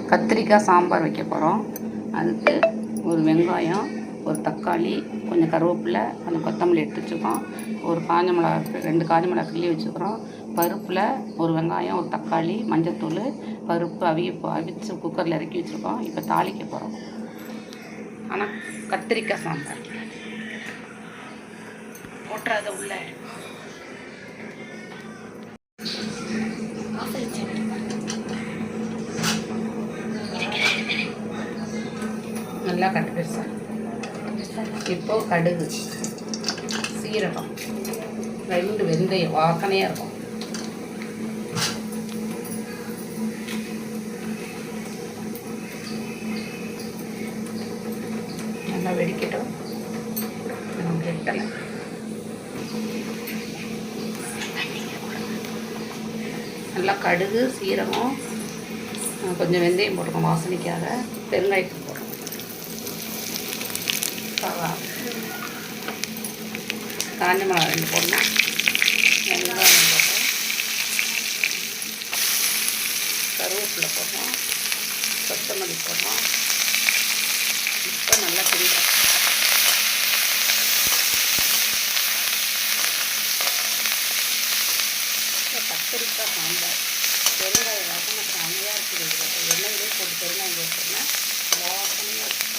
கத்திரிக்காய் சாம்பார் வைக்க போகிறோம். அதுக்கு ஒரு வெங்காயம், ஒரு தக்காளி, கொஞ்சம் கருவேப்பிலை, கொஞ்சம் கொத்தமல்லி எடுத்து வச்சுருக்கோம். ஒரு காஞ்ச மிளகா, 2 காஞ்ச மிளகா கிள்ளி வச்சுக்கிறோம். பருப்பில் ஒரு வெங்காயம், ஒரு தக்காளி, மஞ்சத்தூள், பருப்பு அவிச்சு குக்கரில் இறக்கி வச்சுருக்கோம். இப்போ தாளிக்க போகிறோம். ஆனால் கத்திரிக்காய் சாம்பார் போட்டுறாத உள்ள நல்லா கட்டு சார். இப்போ கடுகு, சீரகம், 2 வெந்தயம் வாசனையாக இருக்கும். நல்லா வெடிக்கட்டும். வெட்டலை நல்லா கடுகு, சீரகம், கொஞ்சம் வெந்தயம் போட்டுக்கோம் வாசனைக்காக. பெருங்காயத்துக்கு போடுறோம். காஞ்ச மிளகா 2 போடணும். வெங்காயம் போடுறோம். கருவேப்பிலை போடுறோம். கொத்தமல்லி போடுறோம். இப்போ நல்லா பிரிக்கிறோம். கத்திரிக்காய் சாம்பார் பெருங்காய வாசனை செம்மையாக இருக்குது. எண்ணெயிலே போட்டு பெருங்காயம் போட்டோம்னா வாசனையாக இருக்கும்.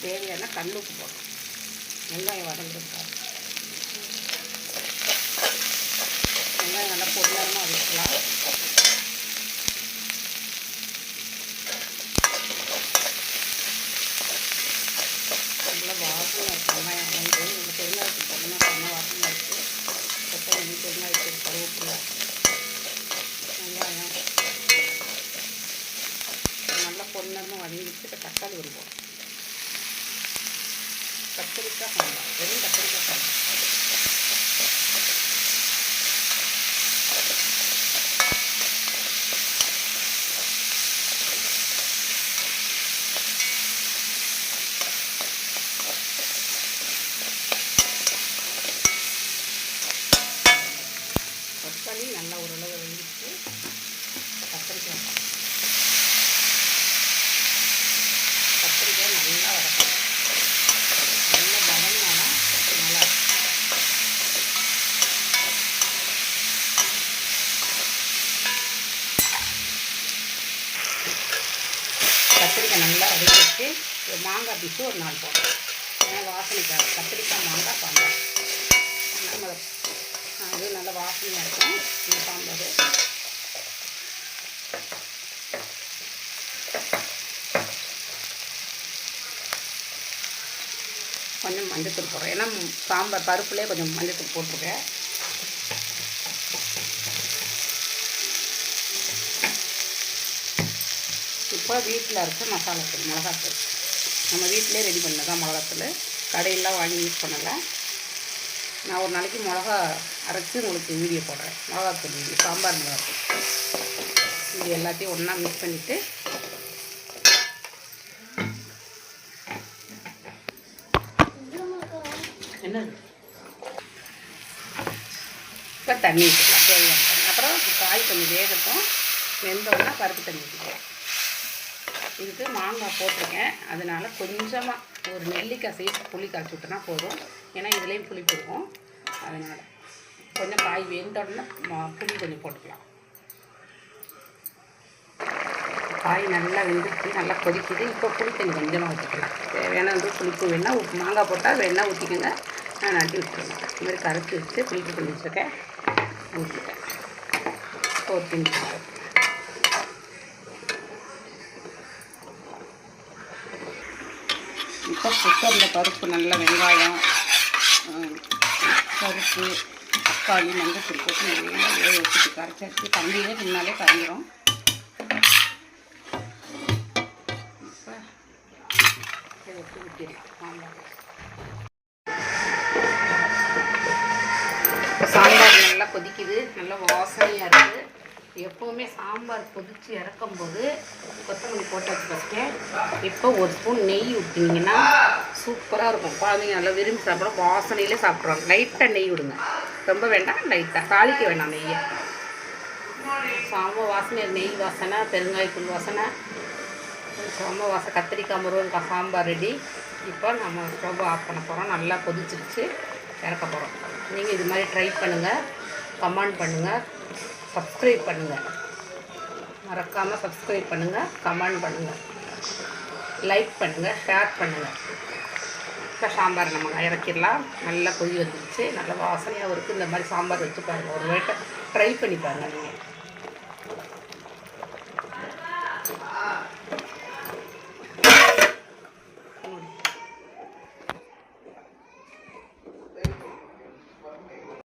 தேவையான கல்லுப்பு போடும். வெங்காயம் வதங்கிருக்காரு. வெங்காயம் நல்லா பொருளாமல் வதக்கலாம். நல்லா வாசனை இருக்கும். வெங்காயம் வந்து இந்த பெருங்காயத்துக்கு போட்டோம்னா செம்ம வாசனை இருக்குது. கொத்தமல்லி, பெருங்காயத்துக்கு, கருவேப்பிலை, வெங்காயம் நல்லா பொருளாமல் வதங்கிட்டு இப்போ தக்காளி வருவோம். கத்திரிக்காய் சாம்பார், வெறும் கத்திரிக்காய் சாம்பார். தக்காளி நல்லா ஓரளவு வெந்துச்சு. கத்திரிக்காய் நல்லா வதக்கணும். கத்திரிக்காய் நல்லா வதக்கிட்டு மாங்காய் பீஸு ஒரு 4 போடுறோம். ஏன்னா வாசனைக்காக கத்திரிக்காய் மாங்காய் சாம்பார் நம்ம அது நல்ல வாசனையாக இருக்கும் இந்த சாம்பார். கொஞ்சம் மஞ்சத்தூள் போடுறோம். ஏன்னா சாம்பார் பருப்புலேயே கொஞ்சம் மஞ்சத்தூள் போட்டிருக்கேன். இப்போ வீட்டில் இருக்க மசாலாத்தூள், மிளகாத்தூள் நம்ம வீட்டிலே ரெடி பண்ணதான் மிளகாத்தூள். கடையெல்லாம் வாங்கி யூஸ் பண்ணலை. நான் ஒரு நாளைக்கு மிளகா அரைச்சி உங்களுக்கு வீடியோ போடுறேன். மிளகாத்தூள் வீடியோ, சாம்பார் மிளகாத்தூள். இது எல்லாத்தையும் ஒன்றா மிக்ஸ் பண்ணிவிட்டு என்னது இப்போ தண்ணி ஊற்றிக்கலாம் தேவையான தண்ணி. அப்புறம் காய் கொஞ்சம் வேகட்டும். வெந்தோன்னா பருப்பு தண்ணி ஊற்றிக்கலாம். இதுக்கு மாங்காய் போட்டிருக்கேன். அதனால் கொஞ்சமாக ஒரு நெல்லிக்காய் சைஸ் புளி காய்ச்சி விட்டோன்னா போதும். ஏன்னா இதுலேயும் புளிப்பு இருக்கும். அதனால் கொஞ்சம் காய் வெந்தோடனே புளி கொஞ்சம் போட்டுக்கலாம். காய் நல்லா வெந்துட்டு நல்லா கொதிக்குது. இப்போ புளி தண்ணி கொஞ்சமாக ஊற்றிக்கலாம். தேவையான புளிப்பு வேணால் மாங்காய் போட்டால் வேணால் ஊற்றிக்கோங்க. நான் நட்டி விட்டுருவேன். இந்த மாதிரி கரைச்சி வச்சு புளிப்பு பண்ணி வச்சுருக்கேன். ஊற்றிட்டேன். ஒரு திண்டு இப்போ குக்கரில் பருப்பு நல்லா வெங்காயம், பருப்பு, தக்காளி, மஞ்சள் போட்டு நல்லா வேக வச்சுட்டு கரைச்சி வச்சு தண்ணியே பின்னாலே கரைஞ்சிரும். இப்போ ஊற்றிடலாம். சாம்பார் நல்லா கொதிக்குது. நல்லா வாசனையாக இருக்குது. எப்போவுமே சாம்பார் கொதித்து இறக்கும்போது கொத்தமல்லி போட்டாச்சு ஃபஸ்ட்டு. இப்போ ஒரு ஸ்பூன் நெய் ஊற்றினீங்கன்னா சூப்பராக இருக்கும். குழந்தைங்க நல்லா விரும்பி சாப்பிடும், வாசனையிலே சாப்பிட்ருவாங்க. லைட்டாக நெய் விடுங்க, ரொம்ப வேண்டாம், லைட்டாக தாளிக்க வேண்டாம் நெய்யை. சாம்பார் வாசனை, நெய் வாசனை, பெருங்காயத்தூள் வாசனை, சாம்பார் வாசனை, கத்திரிக்காய் முருங்கக்காய் சாம்பார் ரெடி. இப்போ நம்ம ஸ்டவ் ஆஃப் பண்ண போகிறோம். நல்லா கொதிச்சிருச்சு, இறக்க போகிறோம். நீங்கள் இது மாதிரி ட்ரை பண்ணுங்கள், கமெண்ட் பண்ணுங்கள், சப்ஸ்கிரைப் பண்ணுங்கள். மறக்காமல் சப்ஸ்கிரைப் பண்ணுங்கள், கமெண்ட் பண்ணுங்கள், லைக் பண்ணுங்கள், ஷேர் பண்ணுங்கள். இப்போ சாம்பார் நம்ம இறக்கிடலாம். நல்லா கொதி வந்துருச்சு, நல்ல வாசனையாக இருக்குது. இந்த மாதிரி சாம்பார் வச்சு பாருங்கள், ஒரு வேட்டை ட்ரை பண்ணி பாருங்கள் நீங்கள்.